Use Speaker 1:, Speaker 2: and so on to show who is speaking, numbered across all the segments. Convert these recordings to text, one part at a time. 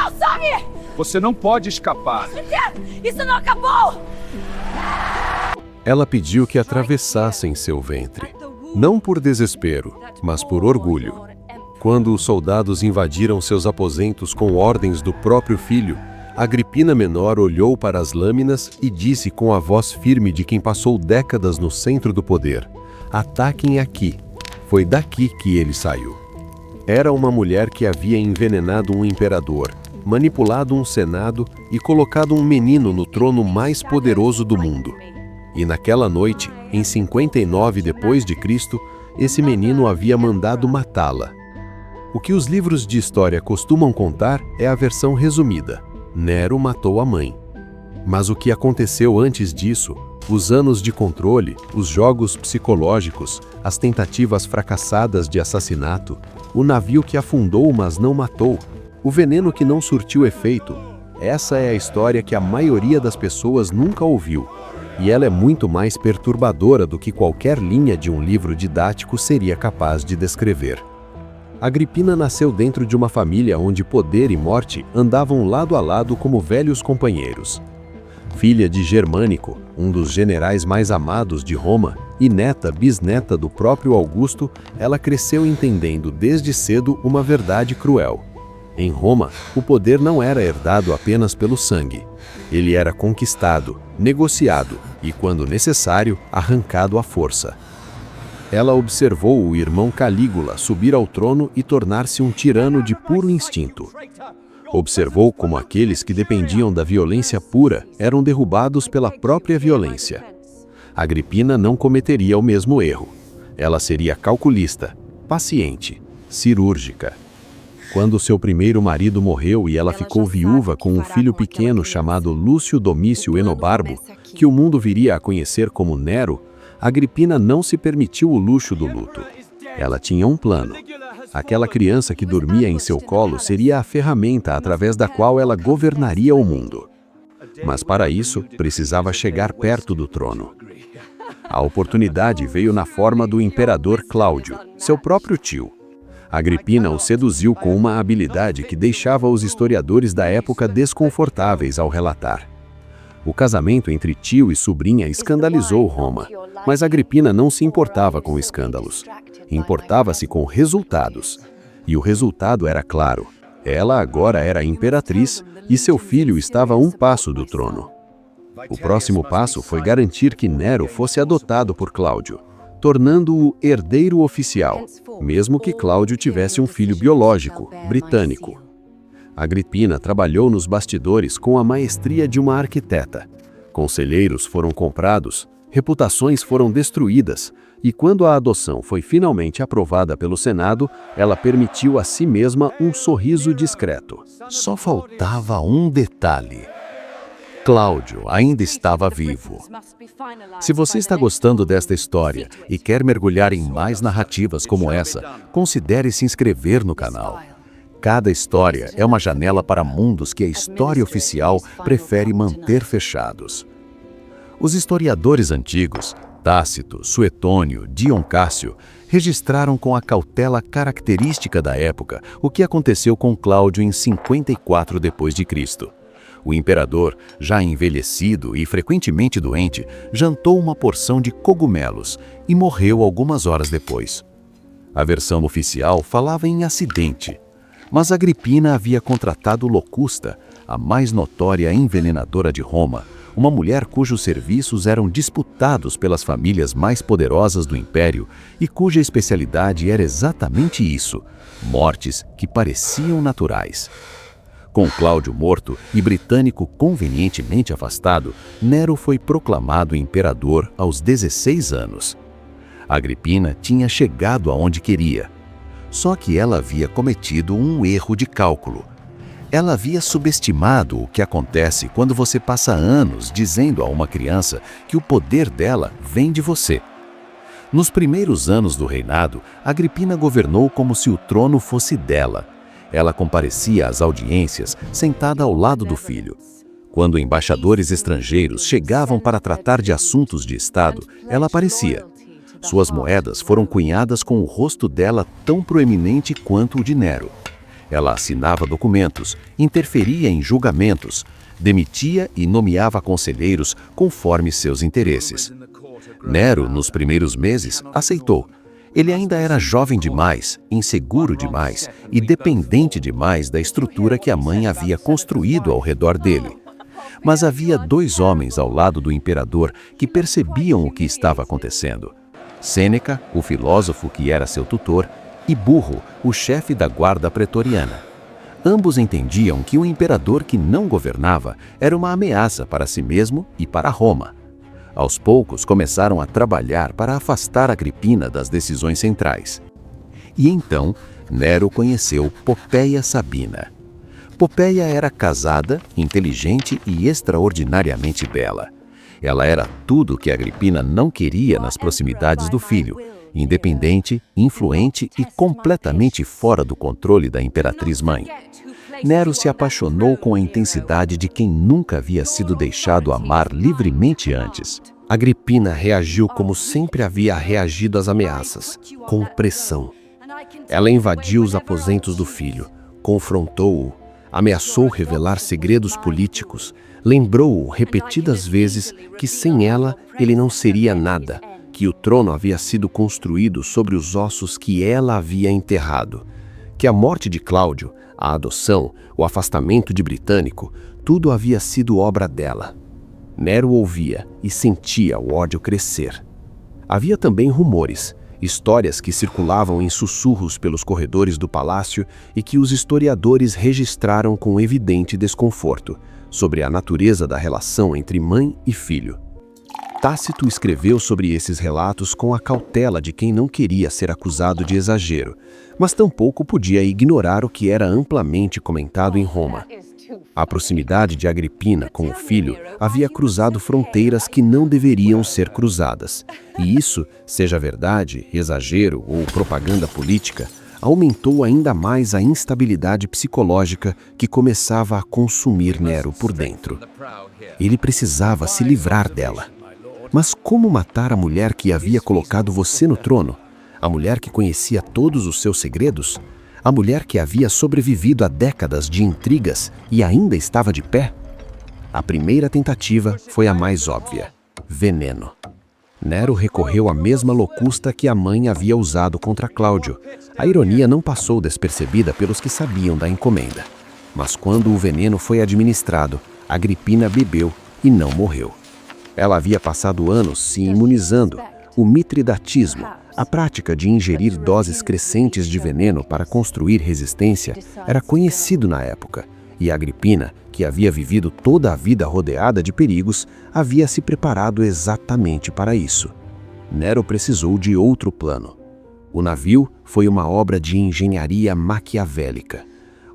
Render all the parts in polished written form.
Speaker 1: Não, some!
Speaker 2: Você não pode escapar.
Speaker 1: Isso não acabou!
Speaker 3: Ela pediu que atravessassem seu ventre, não por desespero, mas por orgulho. Quando os soldados invadiram seus aposentos com ordens do próprio filho, Agripina Menor olhou para as lâminas e disse com a voz firme de quem passou décadas no centro do poder: "Ataquem aqui." Foi daqui que ele saiu. Era uma mulher que havia envenenado um imperador, manipulado um senado e colocado um menino no trono mais poderoso do mundo. E naquela noite, em 59 depois de Cristo, esse menino havia mandado matá-la. O que os livros de história costumam contar é a versão resumida: Nero matou a mãe. Mas o que aconteceu antes disso, os anos de controle, os jogos psicológicos, as tentativas fracassadas de assassinato, o navio que afundou mas não matou, o veneno que não surtiu efeito, essa é a história que a maioria das pessoas nunca ouviu. E ela é muito mais perturbadora do que qualquer linha de um livro didático seria capaz de descrever. Agripina nasceu dentro de uma família onde poder e morte andavam lado a lado como velhos companheiros. Filha de Germânico, um dos generais mais amados de Roma, e bisneta do próprio Augusto, ela cresceu entendendo desde cedo uma verdade cruel. Em Roma, o poder não era herdado apenas pelo sangue. Ele era conquistado, negociado e, quando necessário, arrancado à força. Ela observou o irmão Calígula subir ao trono e tornar-se um tirano de puro instinto. Observou como aqueles que dependiam da violência pura eram derrubados pela própria violência. Agripina não cometeria o mesmo erro. Ela seria calculista, paciente, cirúrgica. Quando seu primeiro marido morreu e ela ficou viúva com um filho pequeno chamado Lúcio Domício Enobarbo, que o mundo viria a conhecer como Nero, Agripina não se permitiu o luxo do luto. Ela tinha um plano. Aquela criança que dormia em seu colo seria a ferramenta através da qual ela governaria o mundo. Mas para isso, precisava chegar perto do trono. A oportunidade veio na forma do imperador Cláudio, seu próprio tio. Agripina o seduziu com uma habilidade que deixava os historiadores da época desconfortáveis ao relatar. O casamento entre tio e sobrinha escandalizou Roma, mas Agripina não se importava com escândalos. Importava-se com resultados. E o resultado era claro. Ela agora era imperatriz e seu filho estava a um passo do trono. O próximo passo foi garantir que Nero fosse adotado por Cláudio, tornando-o herdeiro oficial, mesmo que Cláudio tivesse um filho biológico, britânico. Agripina trabalhou nos bastidores com a maestria de uma arquiteta. Conselheiros foram comprados, reputações foram destruídas, e quando a adoção foi finalmente aprovada pelo Senado, ela permitiu a si mesma um sorriso discreto. Só faltava um detalhe. Cláudio ainda estava vivo. Se você está gostando desta história e quer mergulhar em mais narrativas como essa, considere se inscrever no canal. Cada história é uma janela para mundos que a história oficial prefere manter fechados. Os historiadores antigos, Tácito, Suetônio, Dion Cássio, registraram com a cautela característica da época o que aconteceu com Cláudio em 54 d.C. O imperador, já envelhecido e frequentemente doente, jantou uma porção de cogumelos e morreu algumas horas depois. A versão oficial falava em acidente, mas Agripina havia contratado Locusta, a mais notória envenenadora de Roma, uma mulher cujos serviços eram disputados pelas famílias mais poderosas do império e cuja especialidade era exatamente isso: mortes que pareciam naturais. Com Cláudio morto e Britânico convenientemente afastado, Nero foi proclamado imperador aos 16 anos. Agripina tinha chegado aonde queria. Só que ela havia cometido um erro de cálculo. Ela havia subestimado o que acontece quando você passa anos dizendo a uma criança que o poder dela vem de você. Nos primeiros anos do reinado, Agripina governou como se o trono fosse dela. Ela comparecia às audiências sentada ao lado do filho. Quando embaixadores estrangeiros chegavam para tratar de assuntos de Estado, ela aparecia. Suas moedas foram cunhadas com o rosto dela tão proeminente quanto o de Nero. Ela assinava documentos, interferia em julgamentos, demitia e nomeava conselheiros conforme seus interesses. Nero, nos primeiros meses, aceitou. Ele ainda era jovem demais, inseguro demais e dependente demais da estrutura que a mãe havia construído ao redor dele. Mas havia 2 homens ao lado do imperador que percebiam o que estava acontecendo. Sêneca, o filósofo que era seu tutor, e Burro, o chefe da guarda pretoriana. Ambos entendiam que o imperador que não governava era uma ameaça para si mesmo e para Roma. Aos poucos começaram a trabalhar para afastar Agripina das decisões centrais. E então, Nero conheceu Popéia Sabina. Popéia era casada, inteligente e extraordinariamente bela. Ela era tudo o que Agripina não queria nas proximidades do filho, independente, influente e completamente fora do controle da imperatriz-mãe. Nero se apaixonou com a intensidade de quem nunca havia sido deixado amar livremente antes. Agripina reagiu como sempre havia reagido às ameaças, com pressão. Ela invadiu os aposentos do filho, confrontou-o, ameaçou revelar segredos políticos, lembrou-o repetidas vezes que sem ela ele não seria nada, que o trono havia sido construído sobre os ossos que ela havia enterrado, que a morte de Cláudio, a adoção, o afastamento de Britânico, tudo havia sido obra dela. Nero ouvia e sentia o ódio crescer. Havia também rumores, histórias que circulavam em sussurros pelos corredores do palácio e que os historiadores registraram com evidente desconforto, sobre a natureza da relação entre mãe e filho. Tácito escreveu sobre esses relatos com a cautela de quem não queria ser acusado de exagero, mas tampouco podia ignorar o que era amplamente comentado em Roma. A proximidade de Agripina com o filho havia cruzado fronteiras que não deveriam ser cruzadas, e isso, seja verdade, exagero ou propaganda política, aumentou ainda mais a instabilidade psicológica que começava a consumir Nero por dentro. Ele precisava se livrar dela. Mas como matar a mulher que havia colocado você no trono? A mulher que conhecia todos os seus segredos? A mulher que havia sobrevivido a décadas de intrigas e ainda estava de pé? A primeira tentativa foi a mais óbvia: veneno. Nero recorreu à mesma locusta que a mãe havia usado contra Cláudio. A ironia não passou despercebida pelos que sabiam da encomenda. Mas quando o veneno foi administrado, Agripina bebeu e não morreu. Ela havia passado anos se imunizando. O mitridatismo, a prática de ingerir doses crescentes de veneno para construir resistência, era conhecido na época, e Agripina, que havia vivido toda a vida rodeada de perigos, havia se preparado exatamente para isso. Nero precisou de outro plano. O navio foi uma obra de engenharia maquiavélica.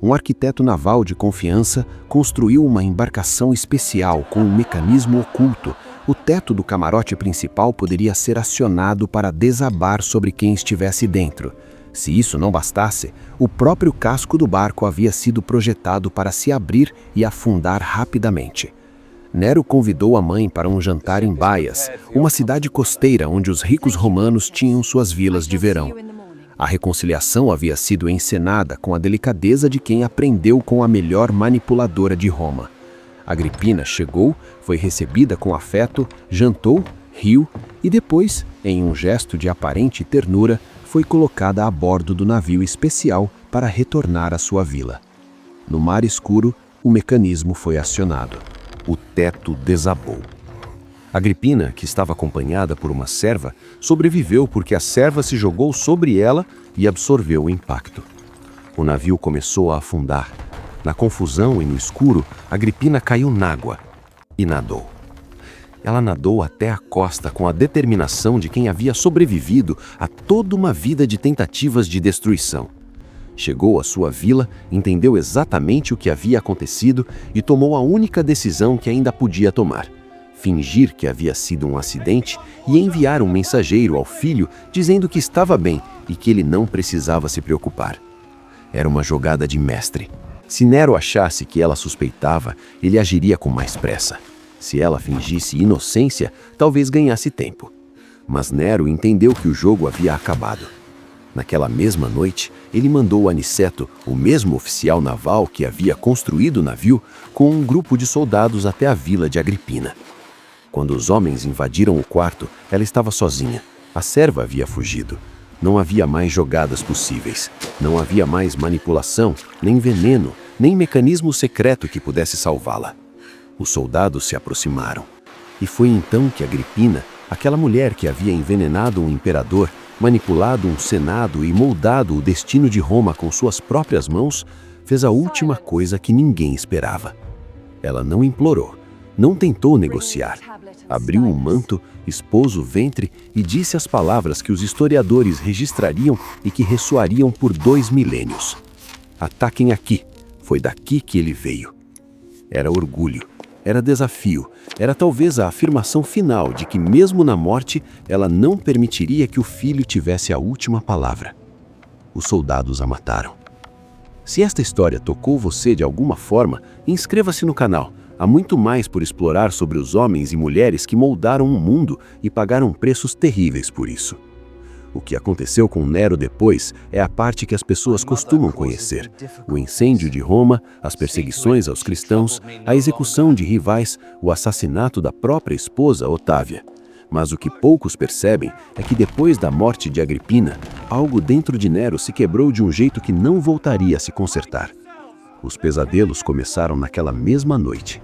Speaker 3: Um arquiteto naval de confiança construiu uma embarcação especial com um mecanismo oculto. O teto do camarote principal poderia ser acionado para desabar sobre quem estivesse dentro. Se isso não bastasse, o próprio casco do barco havia sido projetado para se abrir e afundar rapidamente. Nero convidou a mãe para um jantar em Baias, uma cidade costeira onde os ricos romanos tinham suas vilas de verão. A reconciliação havia sido encenada com a delicadeza de quem aprendeu com a melhor manipuladora de Roma. Agripina chegou, foi recebida com afeto, jantou, riu e depois, em um gesto de aparente ternura, foi colocada a bordo do navio especial para retornar à sua vila. No mar escuro, o mecanismo foi acionado. O teto desabou. Agripina, que estava acompanhada por uma serva, sobreviveu porque a serva se jogou sobre ela e absorveu o impacto. O navio começou a afundar. Na confusão e no escuro, Agripina caiu nágua e nadou. Ela nadou até a costa com a determinação de quem havia sobrevivido a toda uma vida de tentativas de destruição. Chegou à sua vila, entendeu exatamente o que havia acontecido e tomou a única decisão que ainda podia tomar: fingir que havia sido um acidente e enviar um mensageiro ao filho dizendo que estava bem e que ele não precisava se preocupar. Era uma jogada de mestre. Se Nero achasse que ela suspeitava, ele agiria com mais pressa. Se ela fingisse inocência, talvez ganhasse tempo. Mas Nero entendeu que o jogo havia acabado. Naquela mesma noite, ele mandou Aniceto, o mesmo oficial naval que havia construído o navio, com um grupo de soldados até a vila de Agripina. Quando os homens invadiram o quarto, ela estava sozinha. A serva havia fugido. Não havia mais jogadas possíveis. Não havia mais manipulação, nem veneno, nem mecanismo secreto que pudesse salvá-la. Os soldados se aproximaram. E foi então que Agripina, aquela mulher que havia envenenado um imperador, manipulado um senado e moldado o destino de Roma com suas próprias mãos, fez a última coisa que ninguém esperava. Ela não implorou, não tentou negociar. Abriu o manto, expôs o ventre e disse as palavras que os historiadores registrariam e que ressoariam por 2 milênios. Ataquem aqui, foi daqui que ele veio. Era orgulho, era desafio, era talvez a afirmação final de que mesmo na morte ela não permitiria que o filho tivesse a última palavra. Os soldados a mataram. Se esta história tocou você de alguma forma, inscreva-se no canal. Há muito mais por explorar sobre os homens e mulheres que moldaram o mundo e pagaram preços terríveis por isso. O que aconteceu com Nero depois é a parte que as pessoas costumam conhecer. O incêndio de Roma, as perseguições aos cristãos, a execução de rivais, o assassinato da própria esposa, Otávia. Mas o que poucos percebem é que depois da morte de Agripina, algo dentro de Nero se quebrou de um jeito que não voltaria a se consertar. Os pesadelos começaram naquela mesma noite.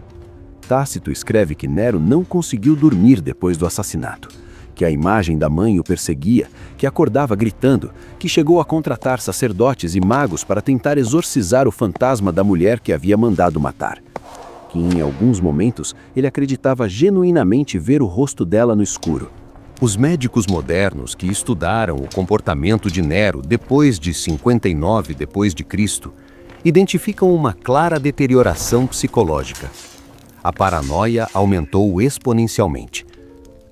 Speaker 3: Tácito escreve que Nero não conseguiu dormir depois do assassinato, que a imagem da mãe o perseguia, que acordava gritando, que chegou a contratar sacerdotes e magos para tentar exorcizar o fantasma da mulher que havia mandado matar, que em alguns momentos ele acreditava genuinamente ver o rosto dela no escuro. Os médicos modernos que estudaram o comportamento de Nero depois de 59 d.C. identificam uma clara deterioração psicológica. A paranoia aumentou exponencialmente.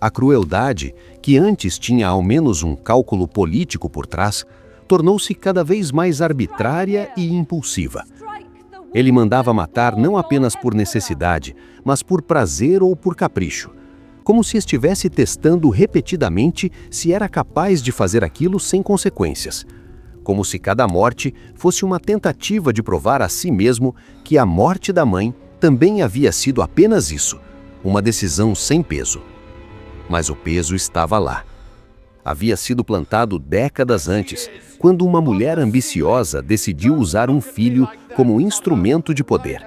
Speaker 3: A crueldade, que antes tinha ao menos um cálculo político por trás, tornou-se cada vez mais arbitrária e impulsiva. Ele mandava matar não apenas por necessidade, mas por prazer ou por capricho, como se estivesse testando repetidamente se era capaz de fazer aquilo sem consequências. Como se cada morte fosse uma tentativa de provar a si mesmo que a morte da mãe também havia sido apenas isso, uma decisão sem peso. Mas o peso estava lá. Havia sido plantado décadas antes, quando uma mulher ambiciosa decidiu usar um filho como instrumento de poder.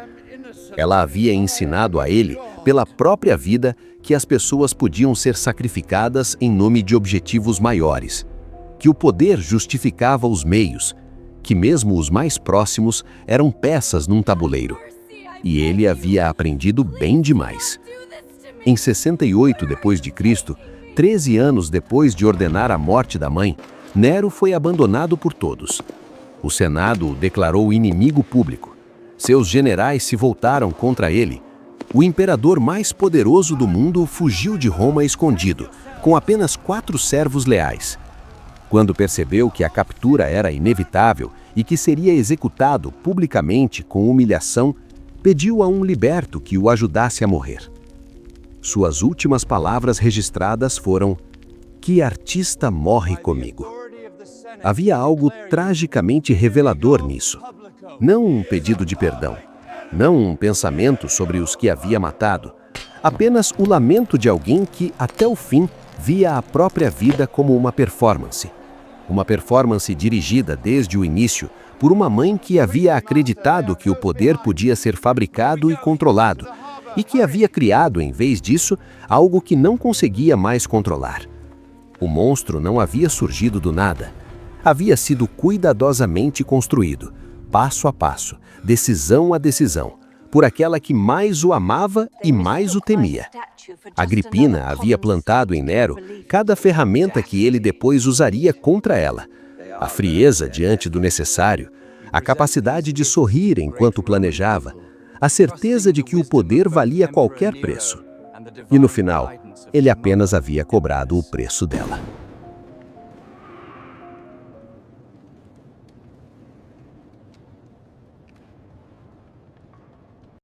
Speaker 3: Ela havia ensinado a ele, pela própria vida, que as pessoas podiam ser sacrificadas em nome de objetivos maiores, que o poder justificava os meios, que mesmo os mais próximos eram peças num tabuleiro. E ele havia aprendido bem demais. Em 68 d.C., 13 anos depois de ordenar a morte da mãe, Nero foi abandonado por todos. O Senado o declarou inimigo público. Seus generais se voltaram contra ele. O imperador mais poderoso do mundo fugiu de Roma escondido, com apenas 4 servos leais. Quando percebeu que a captura era inevitável e que seria executado publicamente com humilhação, pediu a um liberto que o ajudasse a morrer. Suas últimas palavras registradas foram: "Que artista morre comigo." Havia algo tragicamente revelador nisso. Não um pedido de perdão, não um pensamento sobre os que havia matado, apenas o lamento de alguém que, até o fim, via a própria vida como uma performance. Uma performance dirigida desde o início por uma mãe que havia acreditado que o poder podia ser fabricado e controlado, e que havia criado, em vez disso, algo que não conseguia mais controlar. O monstro não havia surgido do nada. Havia sido cuidadosamente construído, passo a passo, decisão a decisão, por aquela que mais o amava e mais o temia. Agripina havia plantado em Nero cada ferramenta que ele depois usaria contra ela. A frieza diante do necessário, a capacidade de sorrir enquanto planejava, a certeza de que o poder valia qualquer preço. E no final, ele apenas havia cobrado o preço dela.